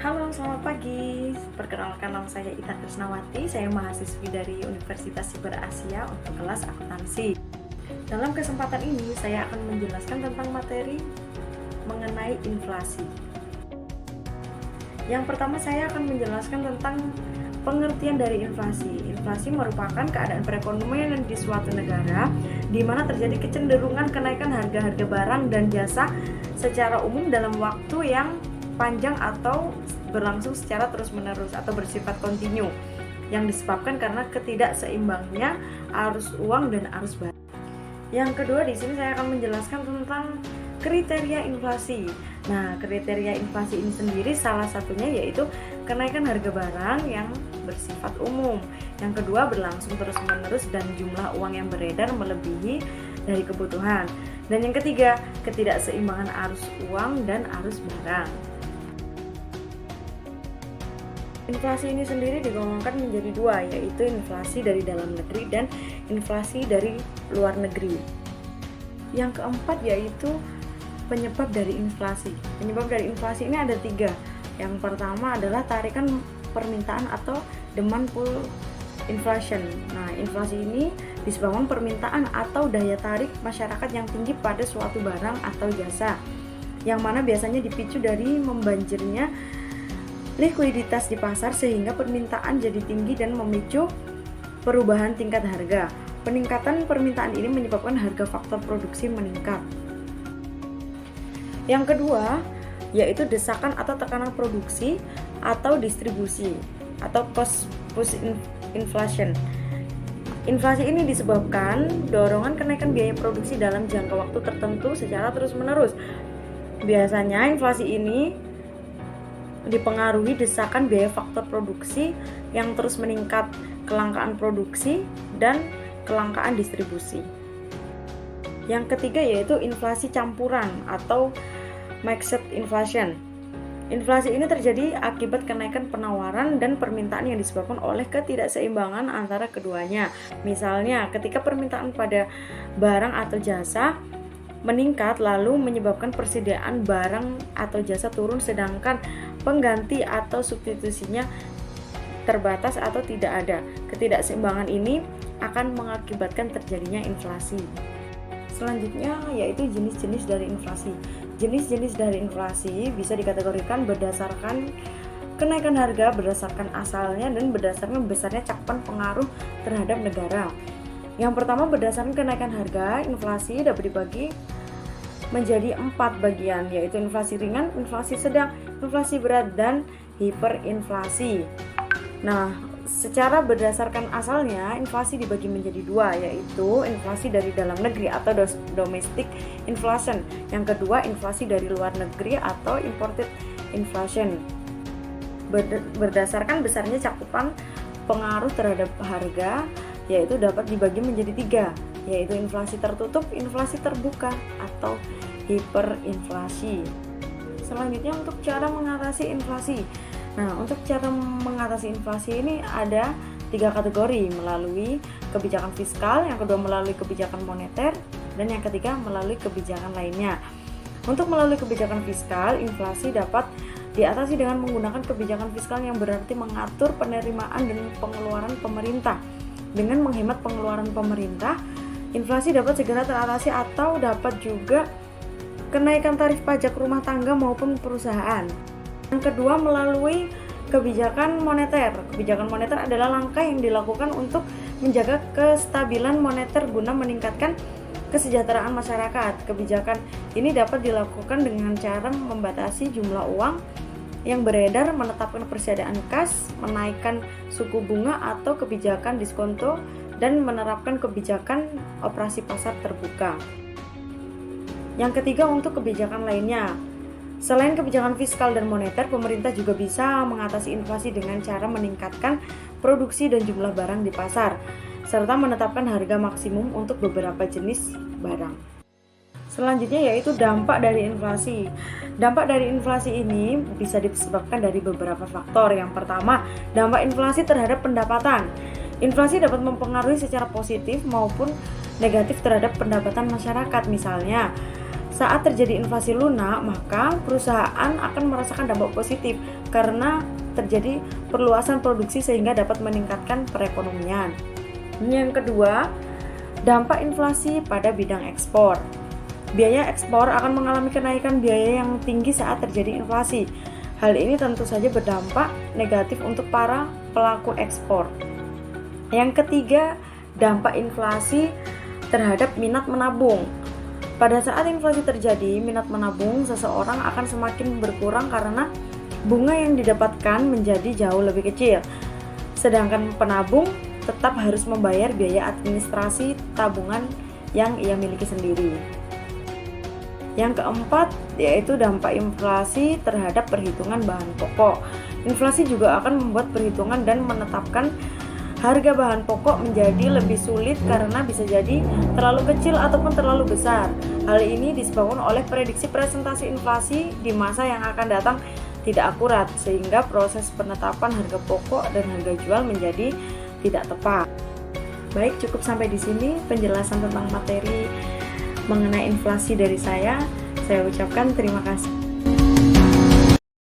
Halo, selamat pagi. Perkenalkan, nama saya Ita Krisnawati. Saya mahasiswi dari Universitas Siber Asia untuk kelas akuntansi. Dalam kesempatan ini, saya akan menjelaskan tentang materi mengenai inflasi. Yang pertama, saya akan menjelaskan tentang pengertian dari inflasi. Inflasi merupakan keadaan perekonomian di suatu negara di mana terjadi kecenderungan kenaikan harga-harga barang dan jasa secara umum dalam waktu yang panjang atau berlangsung secara terus-menerus atau bersifat kontinu yang disebabkan karena ketidakseimbangnya arus uang dan arus barang. Yang kedua, di sini saya akan menjelaskan tentang kriteria inflasi. Nah, kriteria inflasi ini sendiri salah satunya yaitu kenaikan harga barang yang bersifat umum. Yang kedua, berlangsung terus-menerus dan jumlah uang yang beredar melebihi dari kebutuhan. Dan yang ketiga, ketidakseimbangan arus uang dan arus barang. Inflasi ini sendiri digolongkan menjadi dua, yaitu inflasi dari dalam negeri dan inflasi dari luar negeri. Yang keempat yaitu penyebab dari inflasi. Penyebab dari inflasi ini ada tiga. Yang pertama adalah tarikan permintaan atau demand pull inflation. Nah, inflasi ini disebabkan permintaan atau daya tarik masyarakat yang tinggi pada suatu barang atau jasa, yang mana biasanya dipicu dari membanjirnya likuiditas di pasar sehingga permintaan jadi tinggi dan memicu perubahan tingkat harga. Peningkatan permintaan ini menyebabkan harga faktor produksi meningkat. Yang kedua, yaitu desakan atau tekanan produksi atau distribusi atau cost push inflation. Inflasi ini disebabkan dorongan kenaikan biaya produksi dalam jangka waktu tertentu secara terus-menerus. Biasanya inflasi ini dipengaruhi desakan biaya faktor produksi yang terus meningkat, kelangkaan produksi, dan kelangkaan distribusi. Yang ketiga yaitu inflasi campuran atau mixed inflation. Inflasi ini terjadi akibat kenaikan penawaran dan permintaan yang disebabkan oleh ketidakseimbangan antara keduanya. Misalnya, ketika permintaan pada barang atau jasa meningkat lalu menyebabkan persediaan barang atau jasa turun, sedangkan pengganti atau substitusinya terbatas atau tidak ada. Ketidakseimbangan ini akan mengakibatkan terjadinya inflasi. Selanjutnya yaitu jenis-jenis dari inflasi. Jenis-jenis dari inflasi bisa dikategorikan berdasarkan kenaikan harga, berdasarkan asalnya, dan berdasarkan besarnya cakupan pengaruh terhadap negara. Yang pertama, berdasarkan kenaikan harga, inflasi dapat dibagi menjadi 4 bagian, yaitu inflasi ringan, inflasi sedang, inflasi berat, dan hiperinflasi. Nah, secara berdasarkan asalnya, inflasi dibagi menjadi 2, yaitu inflasi dari dalam negeri atau domestic inflation. Yang kedua, inflasi dari luar negeri atau imported inflation. Berdasarkan besarnya cakupan pengaruh terhadap harga, yaitu dapat dibagi menjadi 3, yaitu inflasi tertutup, inflasi terbuka, atau hiperinflasi. Selanjutnya untuk cara mengatasi inflasi. Nah, untuk cara mengatasi inflasi ini ada 3 kategori, melalui kebijakan fiskal, yang kedua melalui kebijakan moneter, dan yang ketiga melalui kebijakan lainnya. Untuk melalui kebijakan fiskal, inflasi dapat diatasi dengan menggunakan kebijakan fiskal yang berarti mengatur penerimaan dan pengeluaran pemerintah. Dengan menghemat pengeluaran pemerintah, inflasi dapat segera teratasi, atau dapat juga kenaikan tarif pajak rumah tangga maupun perusahaan. Yang kedua, melalui kebijakan moneter. Kebijakan moneter adalah langkah yang dilakukan untuk menjaga kestabilan moneter guna meningkatkan kesejahteraan masyarakat. Kebijakan ini dapat dilakukan dengan cara membatasi jumlah uang yang beredar, menetapkan persediaan kas, menaikkan suku bunga atau kebijakan diskonto, dan menerapkan kebijakan operasi pasar terbuka. Yang ketiga, untuk kebijakan lainnya. Selain kebijakan fiskal dan moneter, pemerintah juga bisa mengatasi inflasi dengan cara meningkatkan produksi dan jumlah barang di pasar, serta menetapkan harga maksimum untuk beberapa jenis barang. Selanjutnya yaitu dampak dari inflasi. Dampak dari inflasi ini bisa disebabkan dari beberapa faktor. Yang pertama, dampak inflasi terhadap pendapatan. Inflasi dapat mempengaruhi secara positif maupun negatif terhadap pendapatan masyarakat. Misalnya, Saat terjadi inflasi lunak, maka perusahaan akan merasakan dampak positif karena terjadi perluasan produksi sehingga dapat meningkatkan perekonomian. Yang kedua, dampak inflasi pada bidang ekspor. Biaya ekspor akan mengalami kenaikan biaya yang tinggi saat terjadi inflasi. Hal ini tentu saja berdampak negatif untuk para pelaku ekspor. Yang ketiga, dampak inflasi terhadap minat menabung. Pada saat inflasi terjadi, minat menabung seseorang akan semakin berkurang karena bunga yang didapatkan menjadi jauh lebih kecil. Sedangkan penabung tetap harus membayar biaya administrasi tabungan yang ia miliki sendiri. Yang keempat, yaitu dampak inflasi terhadap perhitungan bahan pokok. Inflasi juga akan membuat perhitungan dan menetapkan harga bahan pokok menjadi lebih sulit karena bisa jadi terlalu kecil ataupun terlalu besar. Hal ini disebabkan oleh prediksi presentasi inflasi di masa yang akan datang tidak akurat, sehingga proses penetapan harga pokok dan harga jual menjadi tidak tepat. Baik, cukup sampai di sini penjelasan tentang materi mengenai inflasi dari saya. Saya ucapkan terima kasih.